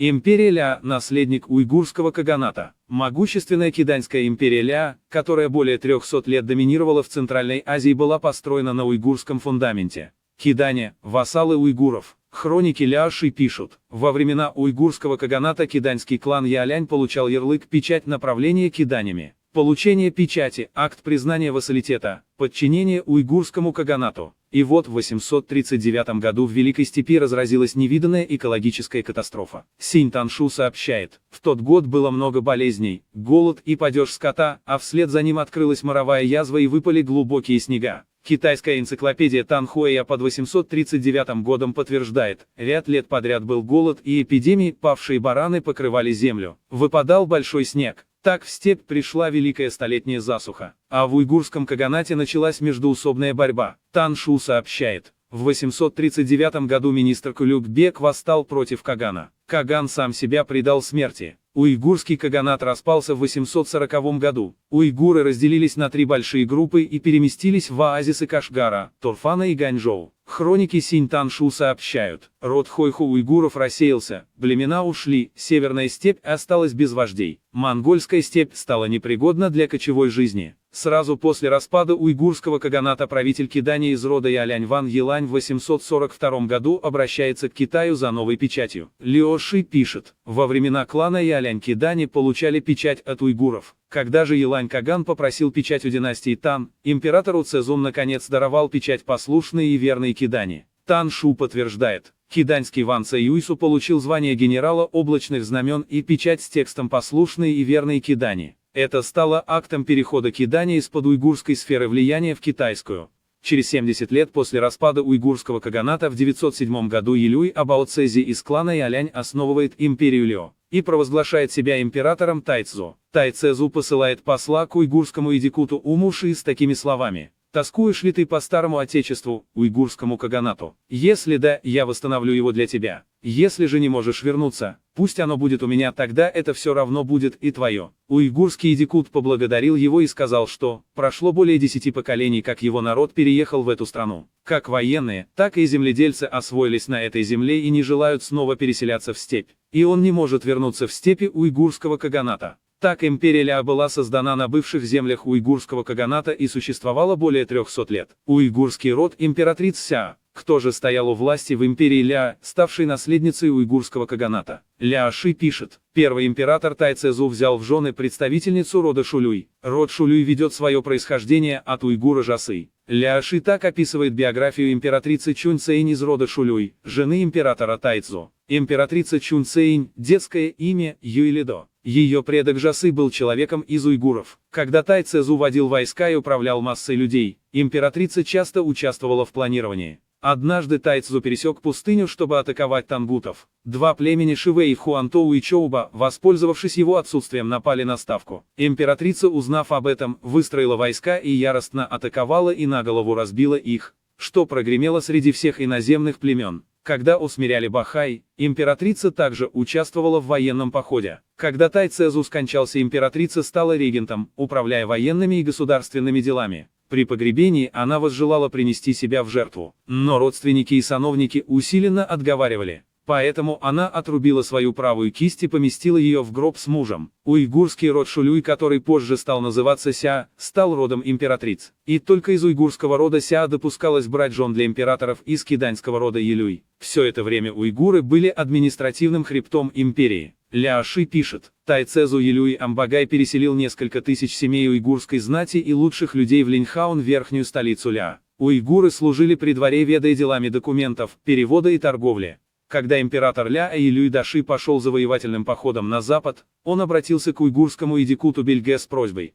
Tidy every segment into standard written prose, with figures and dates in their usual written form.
Империя Ля – наследник уйгурского каганата. Могущественная Киданьская империя Ля, которая более 300 лет доминировала в Центральной Азии, была построена на уйгурском фундаменте. Кидане – вассалы уйгуров. Хроники Ляоши пишут, во времена уйгурского каганата киданьский клан Ялянь получал ярлык «печать направления киданями». Получение печати – акт признания вассалитета, подчинение уйгурскому каганату. И вот в 839 году в Великой Степи разразилась невиданная экологическая катастрофа. Синь Таншу сообщает, в тот год было много болезней, голод и падеж скота, а вслед за ним открылась моровая язва и выпали глубокие снега. Китайская энциклопедия Танхуэя под 839 годом подтверждает, ряд лет подряд был голод и эпидемии, павшие бараны покрывали землю, выпадал большой снег. Так в степь пришла великая столетняя засуха, а в уйгурском каганате началась междоусобная борьба. Таншу сообщает, в 839 году министр Кулюкбек восстал против Кагана. Каган сам себя предал смерти. Уйгурский каганат распался в 840 году. Уйгуры разделились на три большие группы и переместились в оазисы Кашгара, Турфана и Ганьчжоу. Хроники Синь Таншу сообщают, род Хойху уйгуров рассеялся, племена ушли, северная степь осталась без вождей. Монгольская степь стала непригодна для кочевой жизни. Сразу после распада уйгурского каганата правитель Кидани из рода Ялянь Ван Елань в 842 году обращается к Китаю за новой печатью. Лиоши пишет, во времена клана Ялянь Кидани получали печать от уйгуров. Когда же Елань Каган попросил печать у династии Тан, императору Цзун наконец даровал печать послушной и верной Кидани. Тан Шу подтверждает, киданьский Ван Цаюйсу получил звание генерала облачных знамен и печать с текстом послушной и верной Кидани. Это стало актом перехода Кидани из-под уйгурской сферы влияния в китайскую. Через 70 лет после распада уйгурского каганата в 907 году Илюй Абао Цзи из клана Ялянь основывает империю Лё и провозглашает себя императором Тайцзо. Тайцзу посылает посла к уйгурскому эдикуту Умуши с такими словами: «Тоскуешь ли ты по старому отечеству, уйгурскому каганату? Если да, я восстановлю его для тебя. Если же не можешь вернуться, пусть оно будет у меня, тогда это все равно будет и твое». Уйгурский эдикут поблагодарил его и сказал, что прошло более 10 поколений, как его народ переехал в эту страну. Как военные, так и земледельцы освоились на этой земле и не желают снова переселяться в степь. И он не может вернуться в степи уйгурского каганата. Так империя Ля была создана на бывших землях уйгурского каганата и существовала более 300 лет. Уйгурский род императриц Ся. Кто же стоял у власти в империи Ля, ставшей наследницей уйгурского каганата? Ляоши пишет, первый император Тайцзу взял в жены представительницу рода Шулюй. Род Шулюй ведет свое происхождение от уйгура Жасы. Ляоши так описывает биографию императрицы Чунь Цэинь из рода Шулюй, жены императора Тайцзу. Императрица Чунь Цэинь, детское имя Юйлидо. Ее предок Жасы был человеком из уйгуров. Когда Тайцзу водил войска и управлял массой людей, императрица часто участвовала в планировании. Однажды Тайцзу пересек пустыню, чтобы атаковать тангутов. Два племени Шивэй, Хуантоу и Чоуба, воспользовавшись его отсутствием, напали на ставку. Императрица, узнав об этом, выстроила войска и яростно атаковала и на голову разбила их, что прогремело среди всех иноземных племен. Когда усмиряли Бахай, императрица также участвовала в военном походе. Когда Тайцзу скончался, императрица стала регентом, управляя военными и государственными делами. При погребении она возжелала принести себя в жертву, но родственники и сановники усиленно отговаривали. Поэтому она отрубила свою правую кисть и поместила ее в гроб с мужем. Уйгурский род Шулюй, который позже стал называться Ся, стал родом императриц. И только из уйгурского рода Ся допускалось брать жен для императоров из киданьского рода Илюй. Все это время уйгуры были административным хребтом империи. Ляоши пишет, Тайцзу Илюй Амбагай переселил несколько тысяч семей уйгурской знати и лучших людей в Линьхаун, верхнюю столицу Ля. Уйгуры служили при дворе, ведая делами документов, перевода и торговли. Когда император Ля Илюй Даши пошел завоевательным походом на запад, он обратился к уйгурскому эдикуту Бельге с просьбой: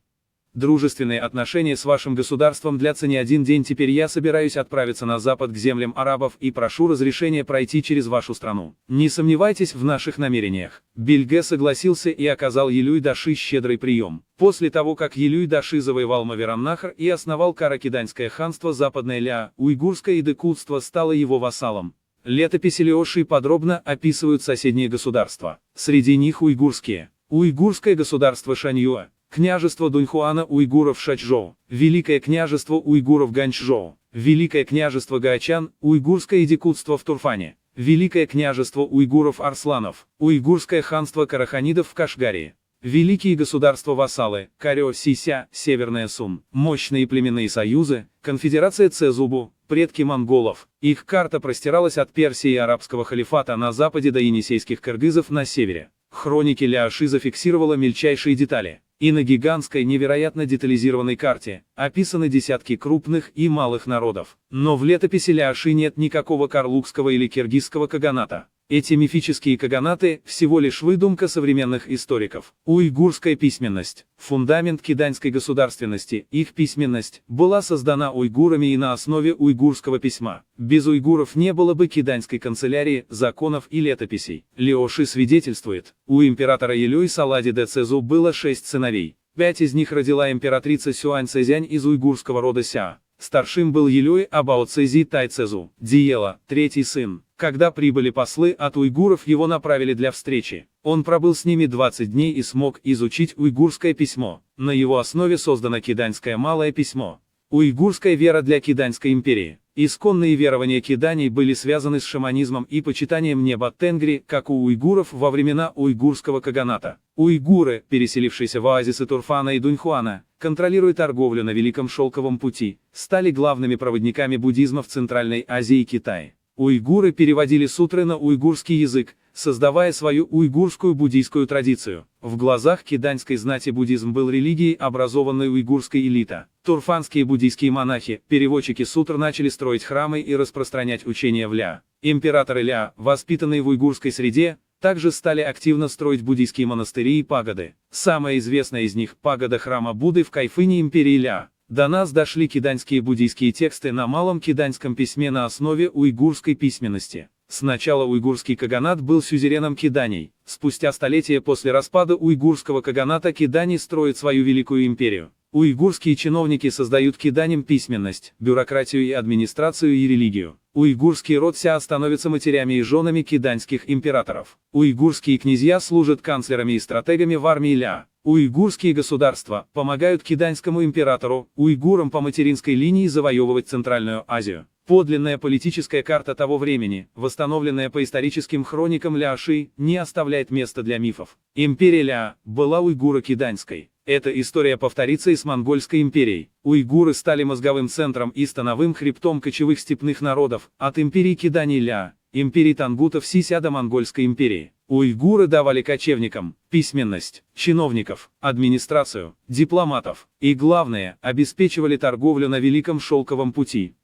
«Дружественные отношения с вашим государством длятся не один день, теперь я собираюсь отправиться на запад к землям арабов и прошу разрешения пройти через вашу страну. Не сомневайтесь в наших намерениях». Бельге согласился и оказал Илюй Даши щедрый прием. После того, как Илюй Даши завоевал Мавераннахр и основал Каракиданьское ханство, Западное Ля, уйгурское эдикутство стало его вассалом. Летописи Леоши подробно описывают соседние государства. Среди них уйгурские. Уйгурское государство Шаньюа, княжество Дуньхуана уйгуров Шачжоу, Великое княжество уйгуров Ганьчжоу, Великое княжество Гаочан, уйгурское эдикутство в Турфане, Великое княжество уйгуров-арсланов, Уйгурское ханство караханидов в Кашгаре. Великие государства-вассалы, Карё-Сися, Северная Сун, мощные племенные союзы, конфедерация Цезубу, предки монголов. Их карта простиралась от Персии и арабского халифата на западе до енисейских кыргызов на севере. Хроники Ляоши зафиксировала мельчайшие детали. И на гигантской невероятно детализированной карте описаны десятки крупных и малых народов. Но в летописи Ляоши нет никакого карлукского или киргизского каганата. Эти мифические каганаты – всего лишь выдумка современных историков. Уйгурская письменность – фундамент киданьской государственности. Их письменность была создана уйгурами и на основе уйгурского письма. Без уйгуров не было бы киданьской канцелярии, законов и летописей. Ляоши свидетельствует, у императора Илюй Салади де Цезу было 6 сыновей. 5 из них родила императрица Сюань Цзянь из уйгурского рода Ся. Старшим был Илюй Абао Цзи Тай Цезу, Диела, третий сын. Когда прибыли послы от уйгуров, его направили для встречи. Он пробыл с ними 20 дней и смог изучить уйгурское письмо. На его основе создано киданьское малое письмо. Уйгурская вера для Киданьской империи. Исконные верования киданей были связаны с шаманизмом и почитанием неба Тенгри, как у уйгуров во времена уйгурского каганата. Уйгуры, переселившиеся в оазисы Турфана и Дуньхуана, контролируя торговлю на Великом Шелковом пути, стали главными проводниками буддизма в Центральной Азии и Китае. Уйгуры переводили сутры на уйгурский язык, создавая свою уйгурскую буддийскую традицию. В глазах киданьской знати буддизм был религией образованной уйгурской элиты. Турфанские буддийские монахи, переводчики сутр, начали строить храмы и распространять учения в Ля. Императоры Ля, воспитанные в уйгурской среде, также стали активно строить буддийские монастыри и пагоды. Самая известная из них – пагода храма Будды в Кайфыне империи Ля. До нас дошли киданьские буддийские тексты на малом киданьском письме на основе уйгурской письменности. Сначала уйгурский каганат был сюзереном киданей. Спустя столетия после распада уйгурского каганата кидани строят свою великую империю. Уйгурские чиновники создают киданям письменность, бюрократию и администрацию и религию. Уйгурский род Ся становятся матерями и женами киданьских императоров. Уйгурские князья служат канцлерами и стратегами в армии Ля. Уйгурские государства помогают киданьскому императору, уйгурам по материнской линии завоевывать Центральную Азию. Подлинная политическая карта того времени, восстановленная по историческим хроникам Ляоши, не оставляет места для мифов. Империя Ля была уйгуро-киданьской. Эта история повторится и с Монгольской империей. Уйгуры стали мозговым центром и становым хребтом кочевых степных народов, от империи Киданий Ля, империи тангутов Сися до Монгольской империи. Уйгуры давали кочевникам письменность, чиновников, администрацию, дипломатов и, главное, обеспечивали торговлю на Великом Шелковом пути.